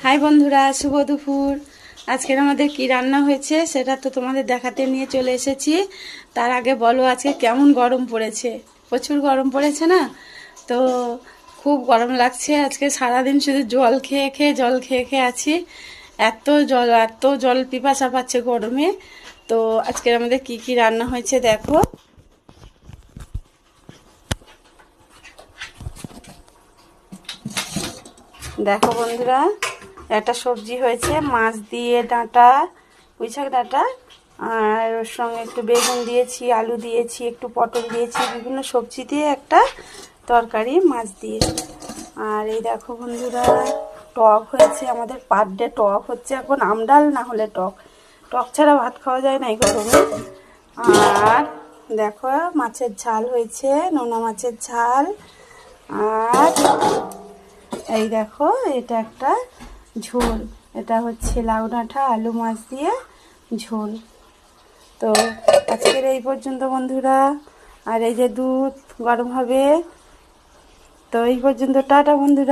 High বন্ধুরা, শুভ দুপুর। আজকের আমাদের কি রান্না হয়েছে সেটা তো তোমাদের দেখাতে নিয়ে চলে এসেছি। তার আগে বলো আজকে কেমন গরম পড়েছে। প্রচুর গরম পড়েছে না? তো খুব গরম লাগছে। আজকে সারাদিন শুধু জল খেয়ে খেয়ে আছি। এত জল পিপাসা পাচ্ছে গরমে। তো আজকের আমাদের কি কি রান্না হয়েছে দেখো। দেখো বন্ধুরা, একটা সবজি হয়েছে মাছ দিয়ে ডাঁটা, পুঁইশাক ডাঁটা, আর ওর সঙ্গে একটু বেগুন দিয়েছি, আলু দিয়েছি, একটু পটল দিয়েছি, বিভিন্ন সবজি দিয়ে একটা তরকারি মাছ দিয়ে। আর এই দেখো বন্ধুরা, টক হয়েছে, আমাদের পার ডে টক হচ্ছে এখন, আমডাল না হলে টক। টক ছাড়া ভাত খাওয়া যায় না এই গরমে। আর দেখো মাছের ঝাল হয়েছে, নোনা মাছের ঝাল। আর এই দেখো এটা একটা ঝোল, এটা হচ্ছে লাউ ডাঁটা আলু মাছ দিয়ে ঝোল। তো আজকের এই পর্যন্ত বন্ধুরা। আর এই যে দুধ গরম হবে। তো এই পর্যন্ত, টাটা বন্ধুরা।